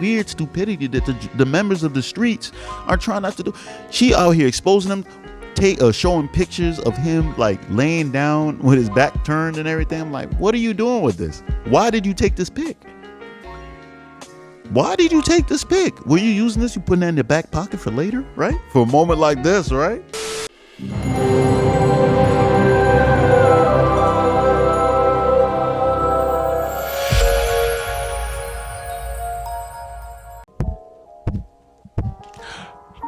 weird stupidity that the members of the streets are trying not to do. She out here exposing them, showing pictures of him like laying down with his back turned and everything. I'm like, what are you doing with this? Why did you take this pic? Why did you take this pic? Were you using this? You putting it in your back pocket for later, right? For a moment like this, right?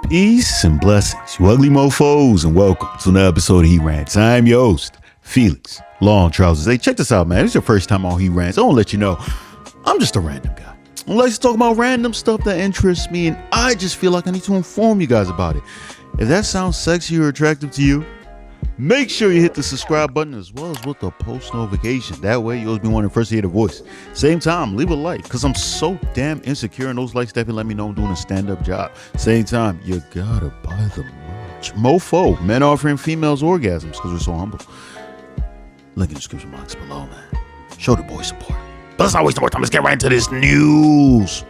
Peace and blessings, you ugly mofos, and welcome to another episode of He Rants. I'm your host, Felix Long Trousers. Hey, check this out, man. It's your first time on He Rants. I want to let you know, I'm just a random guy. I like to talk about random stuff that interests me, and I just feel like I need to inform you guys about it. If that sounds sexy or attractive to you, make sure you hit the subscribe button as well as with the post notification. That way, you'll always be one of the first to hear the voice. Same time, leave a like, because I'm so damn insecure, and those likes definitely let me know I'm doing a stand-up job. Same time, you gotta buy the merch. Mofo, men offering females orgasms, because we're so humble. Link in the description box below, man. Show the boy support. But let's not waste more time. Let's get right into this news.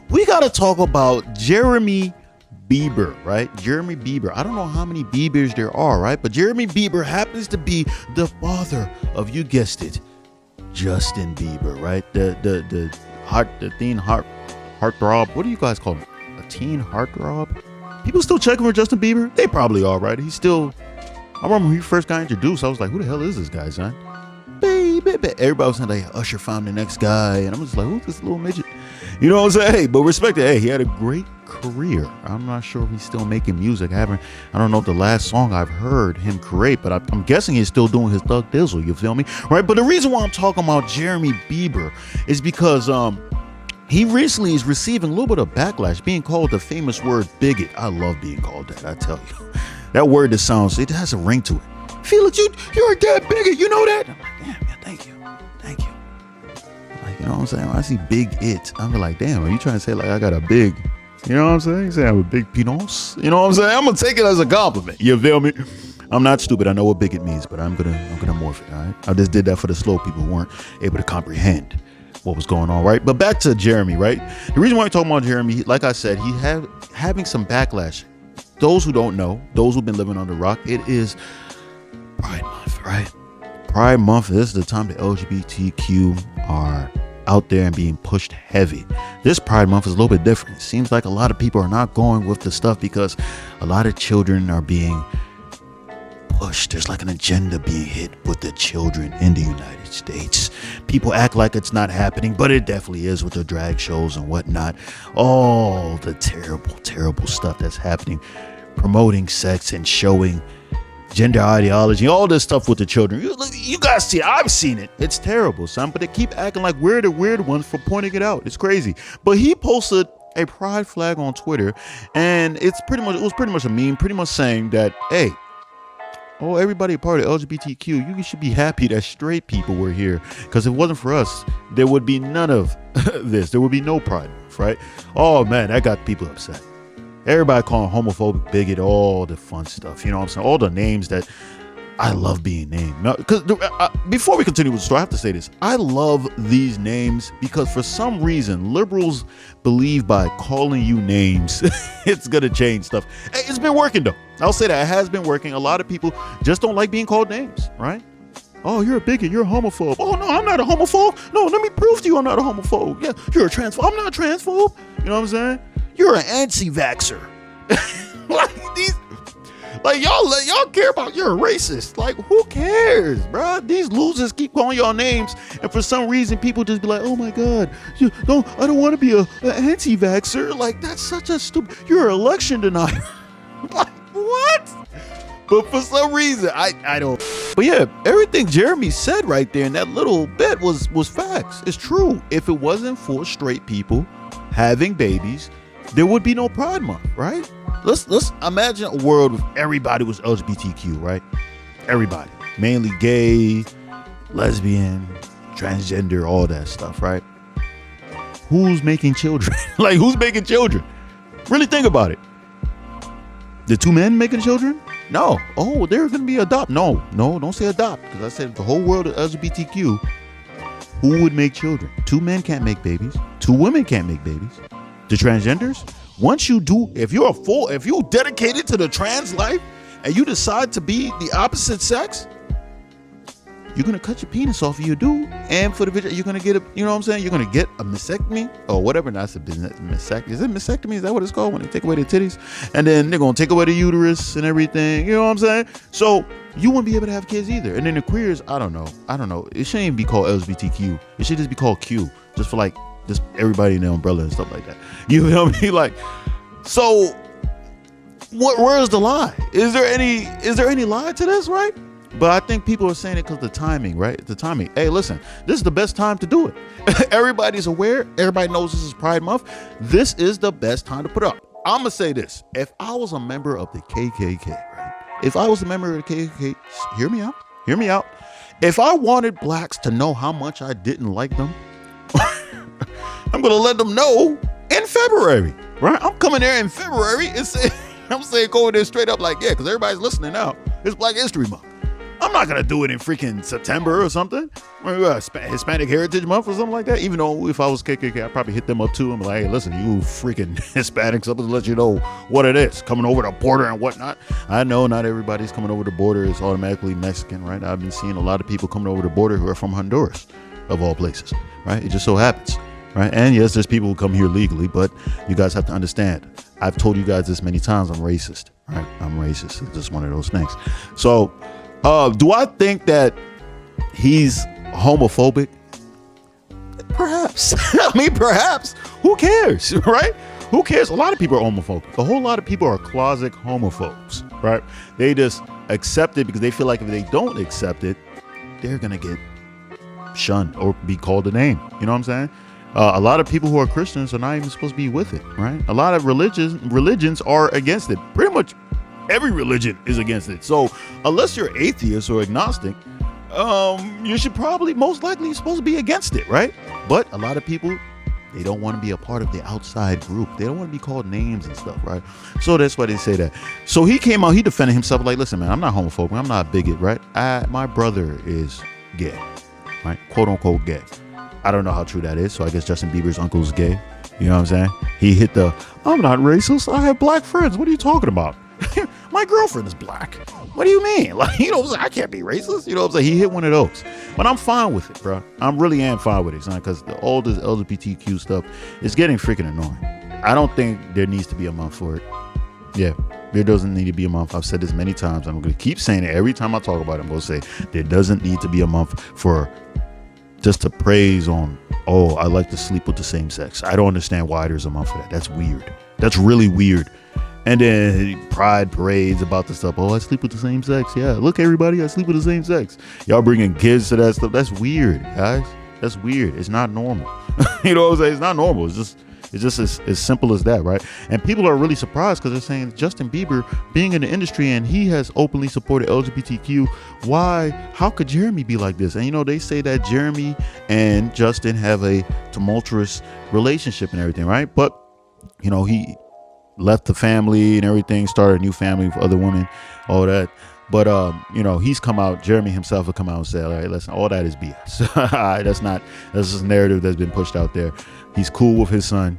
We gotta talk about Jeremy Bieber, right? Jeremy Bieber. I don't know how many Biebers there are, right? But Jeremy Bieber happens to be the father of, you guessed it, Justin Bieber, right? The teen heartthrob. What do you guys call it? A teen heartthrob? People still checking for Justin Bieber? They probably are, right? He's still. I remember when he first got introduced, I was like, who the hell is this guy, son? Baby. Everybody was saying like, Usher found the next guy, and I'm just like, who's this little midget? You know what I'm saying? Hey, but respect it. Hey, he had a great career. I'm not sure if he's still making music. I don't know if the last song I've heard him create, but I'm guessing he's still doing his Thug Dizzle. You feel me? Right? But the reason why I'm talking about Jeremy Bieber is because he recently is receiving a little bit of backlash, being called the famous word bigot. I love being called that. I tell you, that word that sounds, it has a ring to it. Felix, you're a damn bigot. You know that? I'm like, damn, yeah, thank you. Like, you know what I'm saying? When I see big it, I'm like, damn, are you trying to say like I got a big, you know what I'm saying? You say I have a big penis? You know what I'm saying? I'm gonna take it as a compliment. You feel me? I'm not stupid. I know what bigot means, but I'm gonna morph it. All right. I just did that for the slow people who weren't able to comprehend what was going on, right? But back to Jeremy, right? The reason why I'm talking about Jeremy, like I said, he having some backlash. Those who don't know, those who've been living on the rock, it is Pride Month, right? Pride Month, this is the time the LGBTQ are out there and being pushed heavy. This Pride Month is a little bit different. It seems like a lot of people are not going with the stuff because a lot of children are being pushed. There's like an agenda being hit with the children in the United States. People act like it's not happening, but it definitely is with the drag shows and whatnot. All the terrible, terrible stuff that's happening, promoting sex and showing gender ideology, all this stuff with the children. You guys see it. I've seen it. It's terrible, son. But they keep acting like we're the weird ones for pointing it out. It's crazy. But he posted a pride flag on Twitter, and it was pretty much a meme, pretty much saying that, hey, everybody a part of LGBTQ, you should be happy that straight people were here, because if it wasn't for us, there would be none of this. There would be no Pride Month, right? Oh man, that got people upset. Everybody calling homophobic, bigot, all the fun stuff. You know what I'm saying? All the names that I love being named. Because before we continue with the story, I have to say this. I love these names because for some reason, liberals believe by calling you names, it's going to change stuff. Hey, it's been working, though. I'll say that. It has been working. A lot of people just don't like being called names, right? Oh, you're a bigot. You're a homophobe. Oh, no, I'm not a homophobe. No, let me prove to you I'm not a homophobe. Yeah, you're a transphobe. I'm not a transphobe. You know what I'm saying? You're an anti-vaxxer. Y'all care about, you're a racist. Like, who cares, bro? These losers keep calling y'all names, and for some reason, people just be like, oh my God, I don't want to be an anti-vaxxer. Like, that's such a stupid, you're an election denier. Like, what? But for some reason, I don't. But yeah, everything Jeremy said right there in that little bit was facts. It's true. If it wasn't for straight people having babies, there would be no Pride Month, right? Let's imagine a world where everybody was LGBTQ, right? Everybody, mainly gay, lesbian, transgender, all that stuff, right? Who's making children? Like, who's making children? Really think about it. The two men making children? No. Oh, they're going to be adopt. No, don't say adopt, because I said the whole world of LGBTQ, who would make children? Two men can't make babies. Two women can't make babies. the transgenders. Once you do, if you're dedicated to the trans life and you decide to be the opposite sex, you're gonna cut your penis off of your dude, and for the video, you're gonna get a, you know what I'm saying? You're gonna get a mastectomy or whatever. That's a mastectomy. Is it mastectomy? Is that what it's called when they take away the titties? And then they're gonna take away the uterus and everything. You know what I'm saying? So you wouldn't be able to have kids either. And then the queers, I don't know. It shouldn't even be called LGBTQ. It should just be called Q, just for like just everybody in the umbrella and stuff like that. You know what I mean? Like, so where's the lie? Is there any lie to this, right? But I think people are saying it because the timing, right? The timing. Hey, listen, this is the best time to do it. Everybody's aware. Everybody knows this is Pride Month. This is the best time to put up. I'm going to say this. If I was a member of the KKK, right? If I was a member of the KKK, hear me out. If I wanted blacks to know how much I didn't like them, I'm going to let them know in February, right? I'm coming there in February and I'm saying go in there straight up like, yeah, because everybody's listening now. It's Black History Month. I'm not going to do it in freaking September or something. Hispanic Heritage Month or something like that. Even though if I was KKK, I'd probably hit them up too and be like, hey, listen, you freaking Hispanics, I'm going to let you know what it is. Coming over the border and whatnot. I know not everybody's coming over the border is automatically Mexican, right? I've been seeing a lot of people coming over the border who are from Honduras, of all places, right? It just so happens, right? And yes, there's people who come here legally, but you guys have to understand. I've told you guys this many times, I'm racist, right? I'm racist. It's just one of those things. So, do I think that he's homophobic? Perhaps. I mean, perhaps. Who cares, right? Who cares? A lot of people are homophobic. A whole lot of people are closet homophobes, right? They just accept it because they feel like if they don't accept it, they're going to get shunned or be called a name. You know what I'm saying? A lot of people who are Christians are not even supposed to be with it, right? A lot of religions are against it. Pretty much every religion is against it. So unless you're atheist or agnostic, you should probably, most likely, you're supposed to be against it, right? But a lot of people, they don't want to be a part of the outside group. They don't want to be called names and stuff, right? So that's why they say that. So he came out, he defended himself like, listen, man, I'm not homophobic. I'm not a bigot, right? My brother is gay, right? Quote unquote gay. I don't know how true that is. So I guess Justin Bieber's uncle's gay. You know what I'm saying? He hit the, I'm not racist. I have black friends. What are you talking about? My girlfriend is black. What do you mean? Like, you know what I'm saying? I can't be racist. You know what I'm saying? He hit one of those. But I'm fine with it, bro. I really am fine with it, son, because all this LGBTQ stuff is getting freaking annoying. I don't think there needs to be a month for it. Yeah, there doesn't need to be a month. I've said this many times. I'm going to keep saying it every time I talk about it. I'm going to say there doesn't need to be a month for just to praise on, oh, I like to sleep with the same sex. I don't understand why there's a month for that. That's weird. That's really weird. And then pride parades about the stuff. Oh, I sleep with the same sex. Yeah, look, everybody, I sleep with the same sex. Y'all bringing kids to that stuff. That's weird, guys. That's weird. It's not normal. You know what I'm saying? It's not normal. It's just as simple as that, right? And people are really surprised because they're saying Justin Bieber being in the industry and he has openly supported LGBTQ. Why? How could Jeremy be like this? And, you know, they say that Jeremy and Justin have a tumultuous relationship and everything, right? But, you know, he left the family and everything, started a new family with other women, all that. But, you know, he's come out, Jeremy himself will come out and say, all right, listen, all that is BS. That's just a narrative that's been pushed out there. He's cool with his son.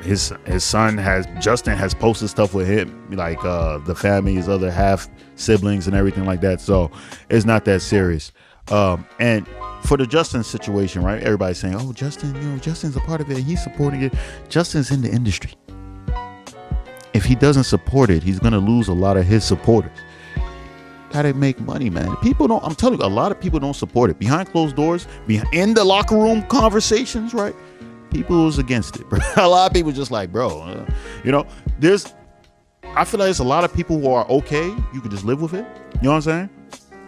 His son Justin has posted stuff with him, like the family, his other half siblings and everything like that. So it's not that serious. And for the Justin situation, right? Everybody's saying, oh, Justin, you know, Justin's a part of it. He's supporting it. Justin's in the industry. If he doesn't support it, he's going to lose a lot of his supporters. Gotta make money, man. People don't, I'm telling you, a lot of people don't support it. Behind closed doors, in the locker room conversations, right? People is against it, bro. A lot of people just like, bro, you know, I feel like there's a lot of people who are okay. You can just live with it. You know what I'm saying?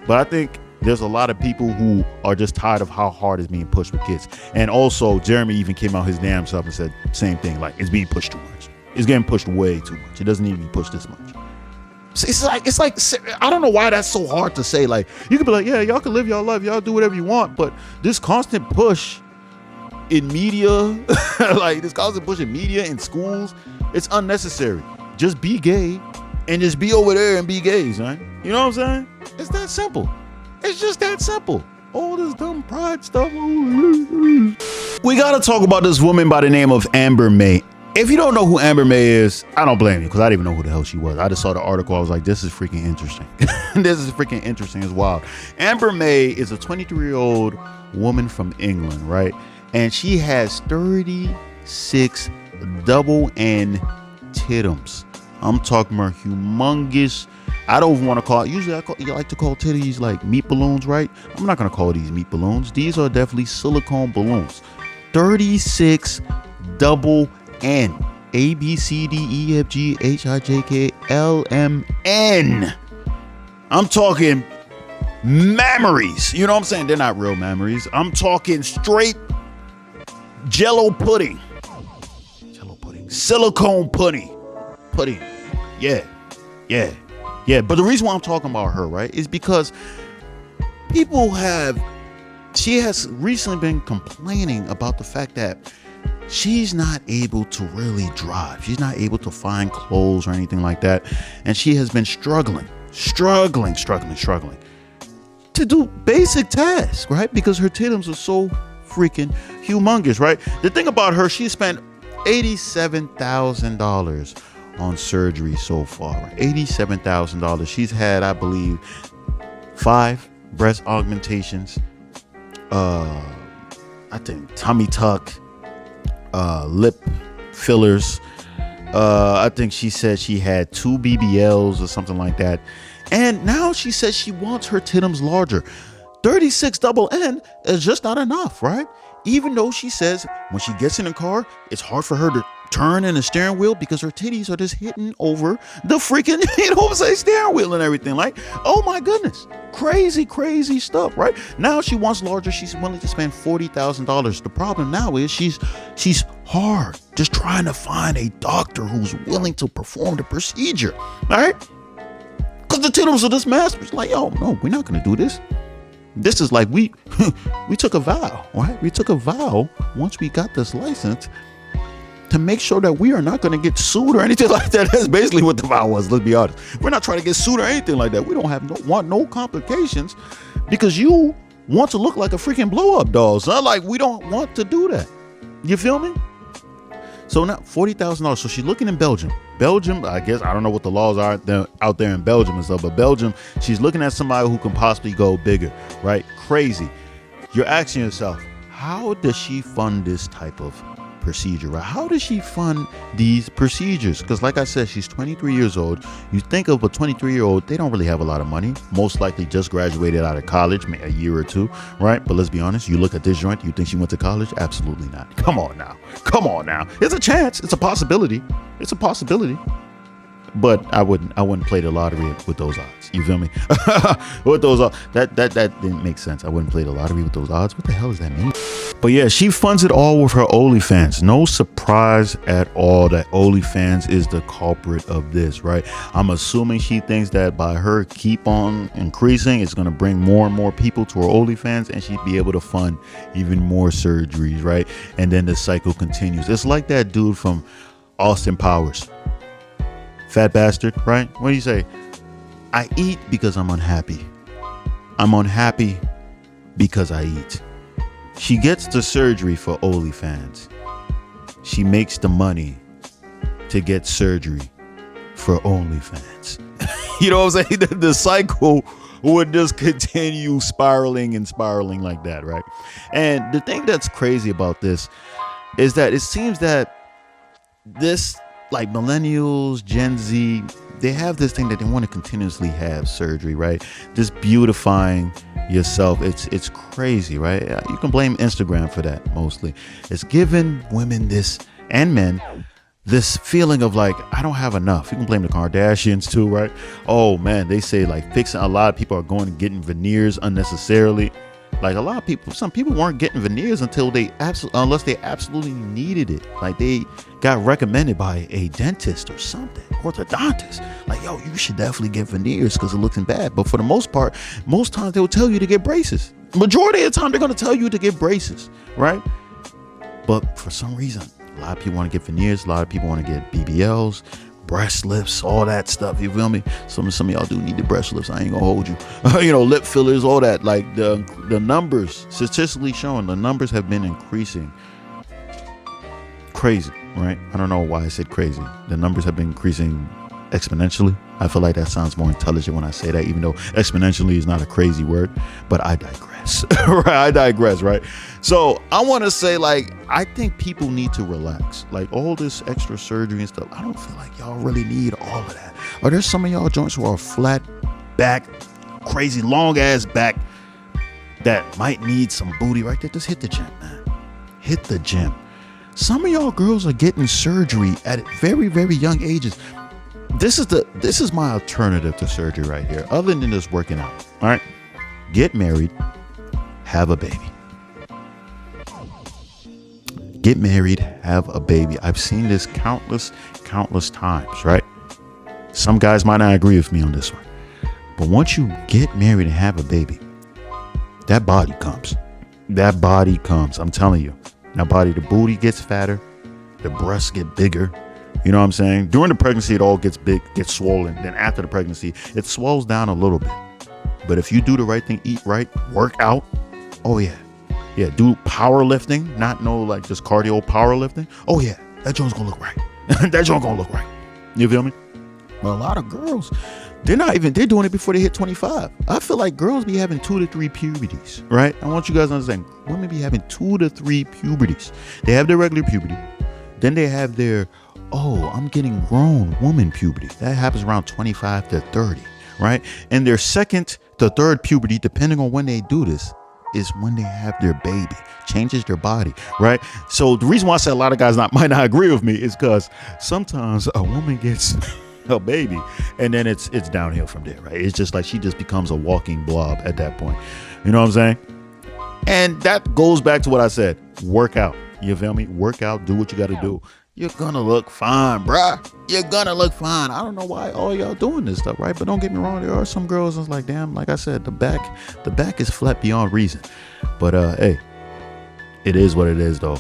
But I think there's a lot of people who are just tired of how hard it's being pushed with kids. And also, Jeremy even came out his damn self and said same thing, like it's being pushed too much. It's getting pushed way too much. It doesn't need to be pushed this much. It's like I don't know why that's so hard to say. Like, you could be like, yeah, y'all can live y'all life, y'all do whatever you want, but this constant push in media, like this constant push in media, in schools, it's unnecessary. Just be gay and just be over there and be gays, right? You know what I'm saying? It's that simple. It's just that simple. All this dumb pride stuff. We gotta talk about this woman by the name of Amber May. If you don't know who Amber May is, I don't blame you, because I didn't even know who the hell she was. I just saw the article. I was like, this is freaking interesting. This is freaking interesting as wild. Amber May is a 23-year-old woman from England, right? And she has 36 double N titums. I'm talking about humongous. I don't even want to call it. Usually you like to call titties like meat balloons, right? I'm not going to call these meat balloons. These are definitely silicone balloons. 36 double N. A, B, C, D, E, F, G, H, I, J, K, L, M, N. I'm talking memories. You know what I'm saying? They're not real memories. I'm talking straight Jello pudding. Jello pudding. Silicone pudding. Pudding. Yeah. But the reason why I'm talking about her, right, is because she has recently been complaining about the fact that she's not able to really drive. She's not able to find clothes or anything like that. And she has been struggling to do basic tasks, right? Because her titums are so freaking humongous, right? The thing about her, she spent $87,000 on surgery so far. $87,000. She's had, I believe, 5 breast augmentations, I think tummy tuck, lip fillers. I think she said she had 2 BBLs or something like that. And now she says she wants her titums larger. 36 double N is just not enough, right? Even though she says when she gets in a car, it's hard for her to turn in the steering wheel because her titties are just hitting over the freaking, steering wheel and everything. Like, oh my goodness, crazy stuff, right? Now she wants larger. She's willing to spend $40,000. The problem now is she's hard just trying to find a doctor who's willing to perform the procedure, all right? Because the titles are just massive. It's like, yo, no, we're not going to do this. This is like we took a vow, right? We took a vow once we got this license to make sure that we are not going to get sued or anything like that. That's basically what the vow was. Let's be honest. We're not trying to get sued or anything like that. We don't want no complications because you want to look like a freaking blow up doll. So like, we don't want to do that. You feel me? So now $40,000. So she's looking in Belgium. I guess, I don't know what the laws are out there in Belgium and stuff, but Belgium, she's looking at somebody who can possibly go bigger, right? Crazy. You're asking yourself, how does she fund this type of procedure, right? How does she fund these procedures? Because like I said, she's 23 years old. You think of a 23-year-old, they don't really have a lot of money. Most likely just graduated out of college, maybe a year or two, right? But let's be honest, you look at this joint, you think she went to college? Absolutely not. Come on now. It's a chance. It's a possibility. But I wouldn't play the lottery with those odds. You feel me? With those odds, that didn't make sense. I wouldn't play the lottery with those odds. What the hell does that mean? But yeah, she funds it all with her OnlyFans. No surprise at all that OnlyFans is the culprit of this, right? I'm assuming she thinks that by her keep on increasing, it's going to bring more and more people to her OnlyFans, and she'd be able to fund even more surgeries, right? And then the cycle continues. It's like that dude from Austin Powers. Fat bastard, right? What do you say? I eat because I'm unhappy. I'm unhappy because I eat. She gets the surgery for OnlyFans. She makes the money to get surgery for OnlyFans. You know what I'm saying? The cycle would just continue spiraling like that, right? And the thing that's crazy about this is that it seems that this, like millennials, Gen Z, they have this thing that they want to continuously have surgery, right? Just beautifying yourself. It's crazy, right? You can blame Instagram for that mostly. It's giving women this, and men, this feeling of like, I don't have enough. You can blame the Kardashians too, right? Oh man, they say like a lot of people are going and getting veneers unnecessarily. Like a lot of people, some people weren't getting veneers until unless they absolutely needed it. Like they got recommended by a dentist or something, orthodontist. Like, yo, you should definitely get veneers because it looks bad. But for the most part, most times they will tell you to get braces. Majority of the time, they're going to tell you to get braces, right? But for some reason, a lot of people want to get veneers. A lot of people want to get BBLs, breast lifts, all that stuff. You feel me? Some of y'all do need the breast lifts. I ain't gonna hold you. Lip fillers, all that. Like the numbers, statistically showing, the numbers have been increasing. Crazy. right? I don't know why I said crazy. The numbers have been increasing exponentially. I feel like that sounds more intelligent when I say that, even though exponentially is not a crazy word, but I digress. Right? I digress, right? So I want to say, like, I think people need to relax. Like, all this extra surgery and stuff, I don't feel like y'all really need all of that. Are there some of y'all joints who are flat back, crazy long ass back that might need some booty right there? Just hit the gym, man. Hit the gym. Some of y'all girls are getting surgery at very, very young ages. This is my alternative to surgery right here, other than just working out. All right, get married, have a baby. Get married, have a baby. I've seen this countless times, right? Some guys might not agree with me on this one, but once you get married and have a baby, that body comes. That body comes. I'm telling you, that body, the booty gets fatter, the breasts get bigger. You know what I'm saying? During the pregnancy, it all gets big, gets swollen. Then after the pregnancy, it swells down a little bit. But if you do the right thing, eat right, work out, oh yeah. Yeah, do powerlifting, not no like just cardio powerlifting. Oh yeah, that joint's gonna look right. That joint gonna look right. You feel me? But a lot of girls, they're doing it before they hit 25. I feel like girls be having 2 to 3 puberties, right? I want you guys to understand, women be having 2 to 3 puberties. They have their regular puberty. Then they have their, oh, I'm getting grown woman puberty. That happens around 25 to 30, right? And their second to third puberty, depending on when they do this, is when they have their baby. Changes their body, right? So the reason why I say a lot of guys might not agree with me is because sometimes a woman gets a baby and then it's downhill from there, right? It's just like she just becomes a walking blob at that point. You know what I'm saying? And that goes back to what I said. Work out. You feel me? Work out. Do what you got to do. You're gonna look fine, bruh. You're gonna look fine. I don't know why all y'all doing this stuff, right? But don't get me wrong, there are some girls that's like, damn, like I said, the back is flat beyond reason. But hey, it is what it is though.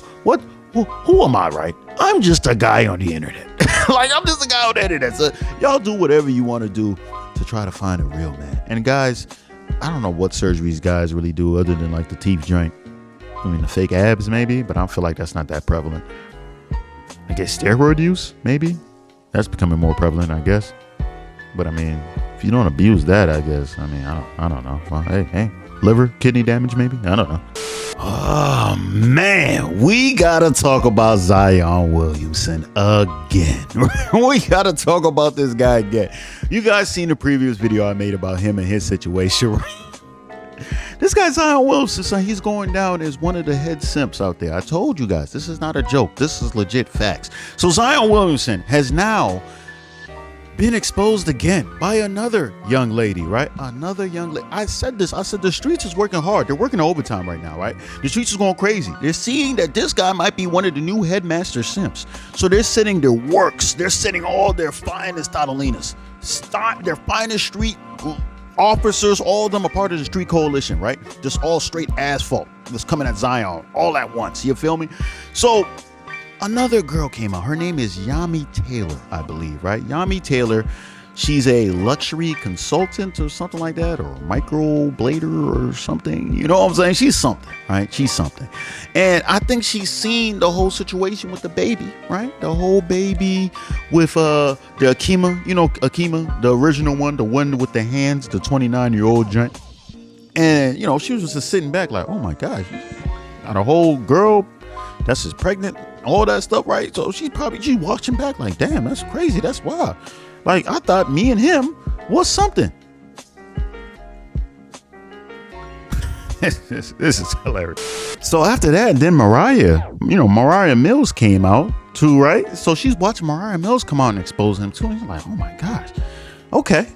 Who am I, right? I'm just a guy on the internet. Like, I'm just a guy on the internet. So y'all do whatever you want to do to try to find a real man. And guys, I don't know what surgeries guys really do other than like the teeth joint. I mean, the fake abs maybe, but I feel like that's not that prevalent. I guess steroid use, maybe. That's becoming more prevalent, I guess. But I mean, if you don't abuse that, I guess. I mean, I don't know. Well, hey, liver, kidney damage, maybe. I don't know. Oh man, we gotta talk about Zion Williamson again. We gotta talk about this guy again. You guys seen the previous video I made about him and his situation. This guy Zion Williamson, he's going down as one of the head simps out there. I told you guys, this is not a joke. This is legit facts. So Zion Williamson has now been exposed again by another young lady, right? Another young lady. I said this. I said the streets is working hard. They're working overtime right now, right? The streets is going crazy. They're seeing that this guy might be one of the new headmaster simps. So they're sending their works. They're sending all their finest Tadalinas. Their finest street officers, all of them are part of the street coalition, right? Just all straight asphalt was coming at Zion all at once. You feel me? So another girl came out. Her name is Yami Taylor, I believe, right? Yami Taylor. She's a luxury consultant or something like that, or a microblader or something. You know what I'm saying? She's something, right? She's something. And I think she's seen the whole situation with the baby, right? The whole baby with the Akima, you know, Akima, the original one, the one with the hands, the 29-year-old joint. And, you know, she was just sitting back like, oh my gosh, got a whole girl that's just pregnant, all that stuff, right? So she's watching back like, damn, that's crazy. That's wild. Like, I thought me and him was something. This is hilarious. So after that, then Mariah Mills came out too, right? So she's watching Mariah Mills come out and expose him too. And he's like, oh my gosh. Okay.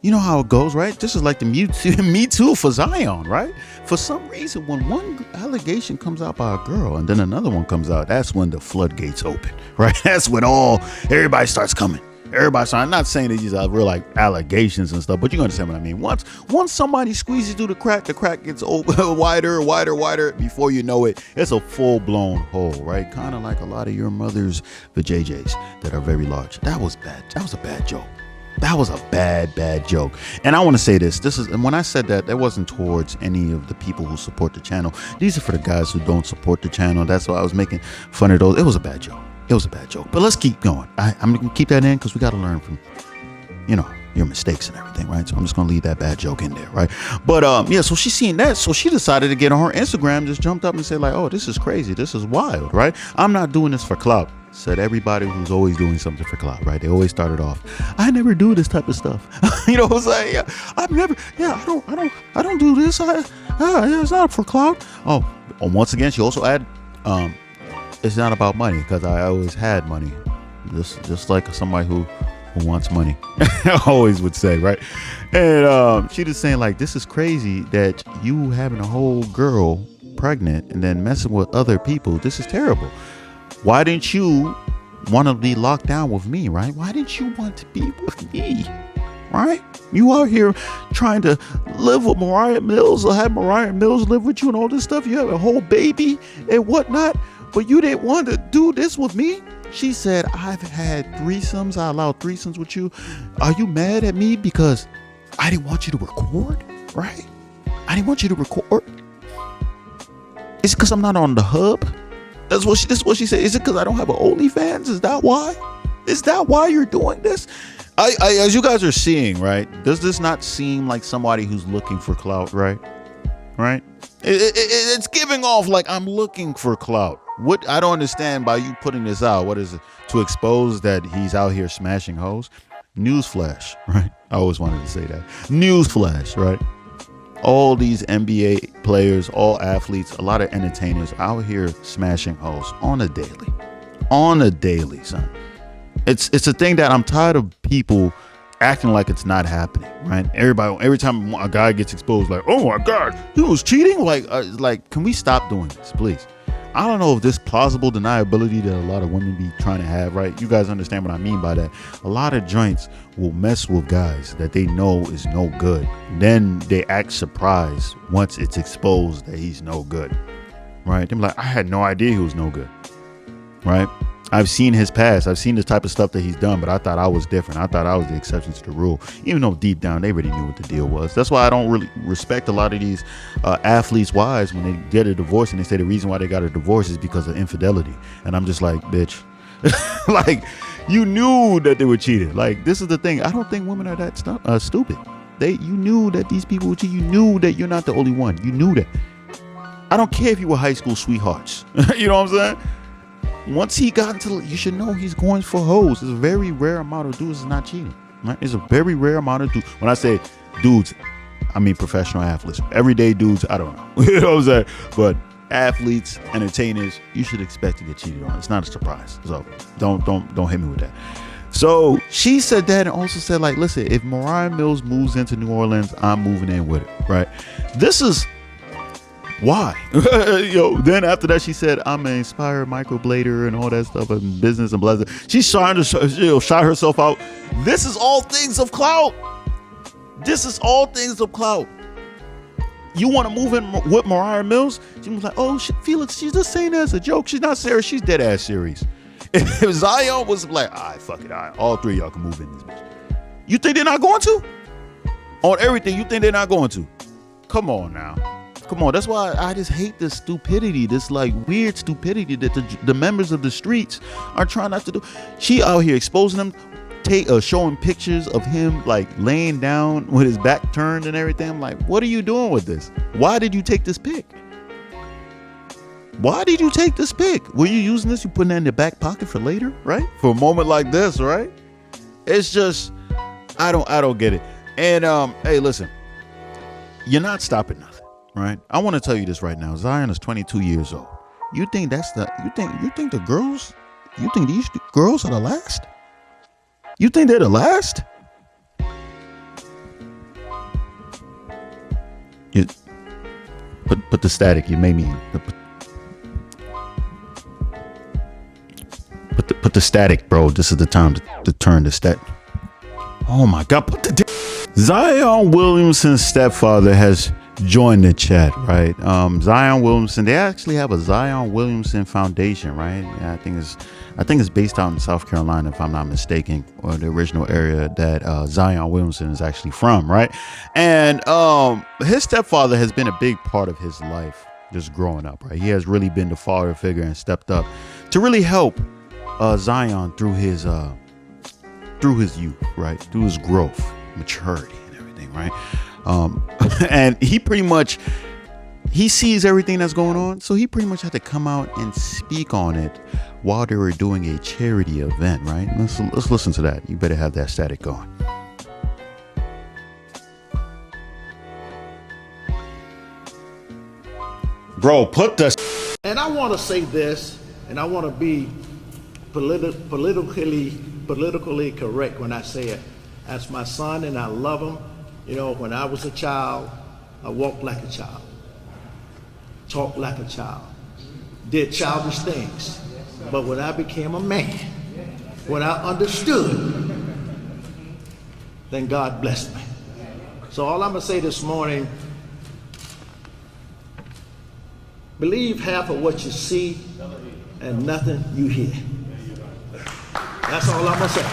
You know how it goes, right? This is like the Me Too for Zion, right? For some reason, when one allegation comes out by a girl and then another one comes out, that's when the floodgates open, right? That's when everybody starts coming. I'm not saying that these are real like allegations and stuff, but you understand what I mean. Once somebody squeezes through the crack gets wider. Before you know it, it's a full-blown hole, right? Kind of like a lot of your mother's vajayjays that are very large. That was bad. That was a bad joke. That was a bad joke. And I want to say and when I said that wasn't towards any of the people who support the channel. These are for the guys who don't support the channel. That's why I was making fun of those. It was a bad joke. It was a bad joke, but let's keep going. I'm gonna keep that in because we got to learn from, your mistakes and everything, right? So I'm just gonna leave that bad joke in there, right? But yeah, so she seen that, so she decided to get on her Instagram, just jumped up and said like, oh, this is crazy, this is wild, right? I'm not doing this for clout. Said everybody who's always doing something for clout, right? They always started off, I never do this type of stuff. You know what I'm saying? Yeah, I've never, yeah, I don't do this. It's not for clout. Oh, once again, she also added, it's not about money, because I always had money, just like somebody who wants money. I always would say, right? And she just saying like, this is crazy that you having a whole girl pregnant and then messing with other people. This is terrible. Why didn't you want to be locked down with me, right? Why didn't you want to be with me, right? You out here trying to live with Mariah Mills, or have Mariah Mills live with you and all this stuff. You have a whole baby and whatnot, but you didn't want to do this with me. She said, I've had threesomes. I allowed threesomes with you. Are you mad at me because I didn't want you to record, right? I didn't want you to record. Is it because I'm not on the hub? This is what she said. Is it because I don't have an OnlyFans? Is that why? Is that why you're doing this? I as you guys are seeing, right? Does this not seem like somebody who's looking for clout, right? Right? It's giving off like I'm looking for clout. What I don't understand by you putting this out. What is it? To expose that he's out here smashing hoes? Newsflash, right? I always wanted to say that. Newsflash, right? All these NBA players, all athletes, a lot of entertainers out here smashing hoes on a daily, son. It's a thing that I'm tired of people acting like it's not happening, right? Every time a guy gets exposed, like, oh my God, he was cheating. Like, can we stop doing this, please? I don't know if this plausible deniability that a lot of women be trying to have, right? You guys understand what I mean by that. A lot of joints will mess with guys that they know is no good. Then they act surprised once it's exposed that he's no good, right? They're like, I had no idea he was no good, right? I've seen his past. I've seen the type of stuff that he's done, but I thought I was different. I thought I was the exception to the rule, even though deep down they already knew what the deal was. That's why I don't really respect a lot of these athletes' wives when they get a divorce and they say the reason why they got a divorce is because of infidelity. And I'm just like, bitch, like you knew that they were cheating. Like, this is the thing. I don't think women are that stupid. You knew that these people would cheat. You knew that you're not the only one. You knew that. I don't care if you were high school sweethearts. You know what I'm saying? Once he got into, you should know he's going for hoes. It's a very rare amount of dudes is not cheating, right? It's a very rare amount of dudes. When I say dudes, I mean professional athletes. Everyday dudes, I don't know. You know what I'm saying? But athletes, entertainers, you should expect to get cheated on. It's not a surprise. So don't hit me with that. So she said that and also said, like, listen, if Mariah Mills moves into New Orleans, I'm moving in with it, right? This is why. Then after that, she said, I'm an inspired microblader and all that stuff and business and blah, blah. She's trying to shout herself out. This is all things of clout. This is all things of clout. You want to move in with Mariah Mills? She was like, oh, Felix, she's just saying that as a joke. She's not serious. She's dead ass serious. If Zion was like, all right, fuck it, all right, all three of y'all can move in this bitch. You think they're not going to? On everything, you think they're not going to? Come on now. Come on, that's why I just hate this stupidity, this like weird stupidity that the members of the streets are trying not to do. She out here exposing them, showing pictures of him like laying down with his back turned and everything. I'm like, what are you doing with this? Why did you take this pic? Why did you take this pic? Were you using this? You putting it in your back pocket for later, right? For a moment like this, right? It's just, I don't get it. And hey, listen, you're not stopping nothing. Right, I want to tell you this right now. Zion is 22 years old. You think these girls are the last? You think they're the last? You put the static. You made me put the static, bro. This is the time to turn the stat. Oh my God! Zion Williamson's stepfather has join the chat, right? Zion Williamson, they actually have a Zion Williamson Foundation, right? I think it's based out in South Carolina, if I'm not mistaken, or the original area that Zion Williamson is actually from, right? And his stepfather has been a big part of his life just growing up, right? He has really been the father figure and stepped up to really help Zion through his youth, right? Through his growth, maturity, and everything, right? And he sees everything that's going on, so he pretty much had to come out and speak on it while they were doing a charity event, right? Let's listen to that. You better have that static going. Bro, put the... And I want to say this, and I want to be politically correct when I say it. That's my son, and I love him. You know, when I was a child, I walked like a child, talked like a child, did childish things. But when I became a man, when I understood, then God blessed me. So all I'm going to say this morning, believe half of what you see and nothing you hear. That's all I'm going to say.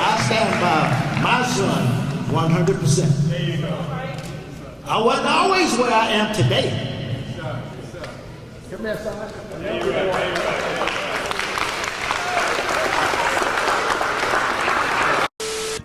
I stand by my son 100%. There you go. I wasn't always where I am today. Come here, son.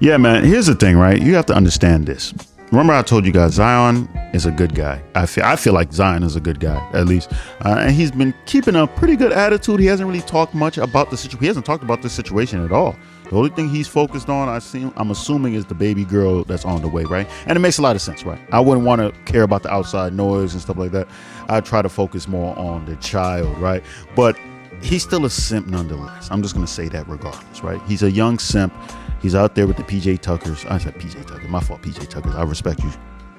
Yeah, man, here's the thing, right? You have to understand this. Remember I told you guys Zion is a good guy. I feel like Zion is a good guy, at least. And he's been keeping a pretty good attitude. He hasn't really talked much about the situation. He hasn't talked about the situation at all. The only thing he's focused on, I'm assuming, is the baby girl that's on the way, right? And it makes a lot of sense, right? I wouldn't want to care about the outside noise and stuff like that. I'd try to focus more on the child, right? But he's still a simp nonetheless. I'm just going to say that regardless, right? He's a young simp. He's out there with the PJ Tuckers. I said PJ Tuckers. My fault, PJ Tuckers. I respect you.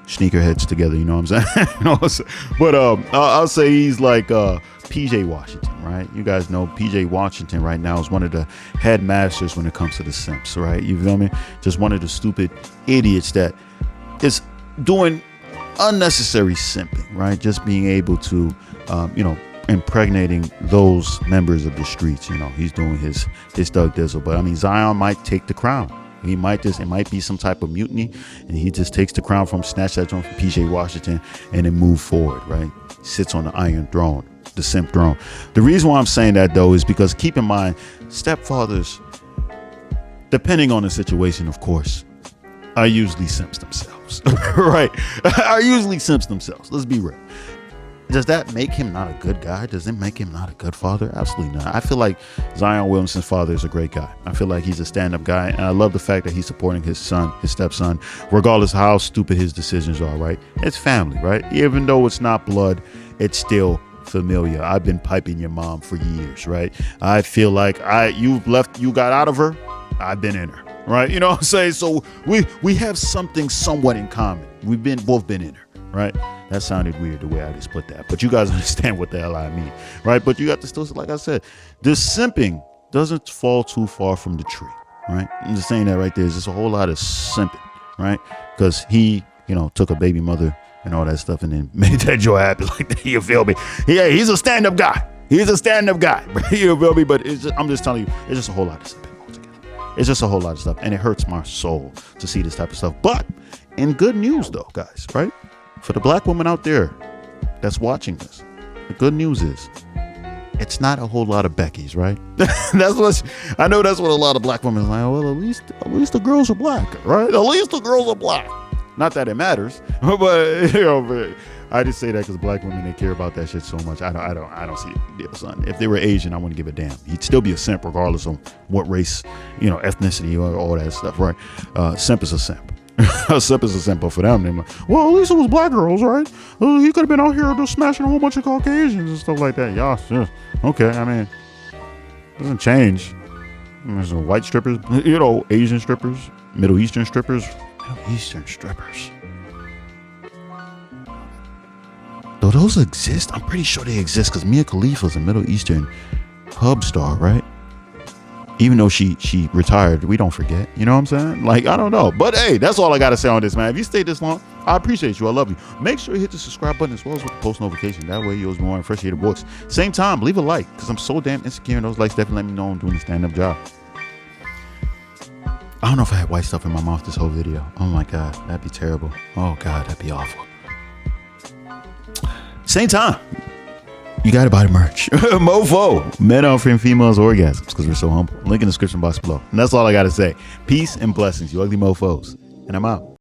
Sneakerheads together, you know what I'm saying? You know what I'm saying? But I'll say he's like PJ Washington, right? You guys know PJ Washington right now is one of the headmasters when it comes to the simps, right? You feel me? Just one of the stupid idiots that is doing unnecessary simping, right? Just being able to, impregnating those members of the streets. You know, he's doing his thug dizzle. But I mean, Zion might take the crown. It might be some type of mutiny, and he just takes the crown from, snatch that throne from PJ Washington, and then move forward, right? Sits on the Iron Throne, the simp throne. The reason why I'm saying that, though, is because keep in mind, stepfathers, depending on the situation, of course, are usually simps themselves, right? Are usually simps themselves. Let's be real. Does that make him not a good guy? Does it make him not a good father? Absolutely not. I feel like Zion Williamson's father is a great guy. I feel like he's a stand-up guy, and I love the fact that he's supporting his son, his stepson, regardless of how stupid his decisions are, right? It's family, right? Even though it's not blood, it's still familiar. I've been piping your mom for years, right? I feel like you got out of her, I've been in her, right? You know what I'm saying? So we have something somewhat in common. We've both been in her, right? That sounded weird the way I just put that, but you guys understand what the hell I mean, right? But you got to still, like I said, this simping doesn't fall too far from the tree, right? I'm just saying that right there. There's just a whole lot of simping, right? Because he, took a baby mother and all that stuff and then made that joy happen like that. You feel me? Yeah, he's a stand-up guy. He's a stand-up guy. You feel me? But I'm just telling you, it's just a whole lot of simping altogether. It's just a whole lot of stuff, and it hurts my soul to see this type of stuff. But in good news, though, guys, right? For the black woman out there that's watching this, the good news is it's not a whole lot of Beckys, right? I know that's what a lot of black women are like. Well, at least the girls are black, right? At least the girls are black. Not that it matters, but I just say that because black women, they care about that shit so much. I don't see a big deal, son. If they were Asian, I wouldn't give a damn. He'd still be a simp regardless of what race, ethnicity, or all that stuff, right? Simp is a simp. A simp is a simp, but for them, they're like, well, at least it was black girls, right? He could have been out here just smashing a whole bunch of Caucasians and stuff like that. Yeah, okay. I mean, it doesn't change. There's white strippers, Asian strippers, Middle Eastern strippers. Though those exist, I'm pretty sure they exist because Mia Khalifa's a Middle Eastern hub star, right? Even though she retired, we don't forget. You know what I'm saying? Like, I don't know. But hey, that's all I got to say on this, man. If you stayed this long, I appreciate you. I love you. Make sure you hit the subscribe button as well as with the post notification. That way you'll be more fresh hear the voice. Same time, leave a like because I'm so damn insecure, and those likes definitely let me know I'm doing a stand-up job. I don't know if I had white stuff in my mouth this whole video. Oh my God, that'd be terrible. Oh God, that'd be awful. Same time, you got to buy the merch. Mofo. Men offering females orgasms because we're so humble. Link in the description box below. And that's all I got to say. Peace and blessings, you ugly mofos. And I'm out.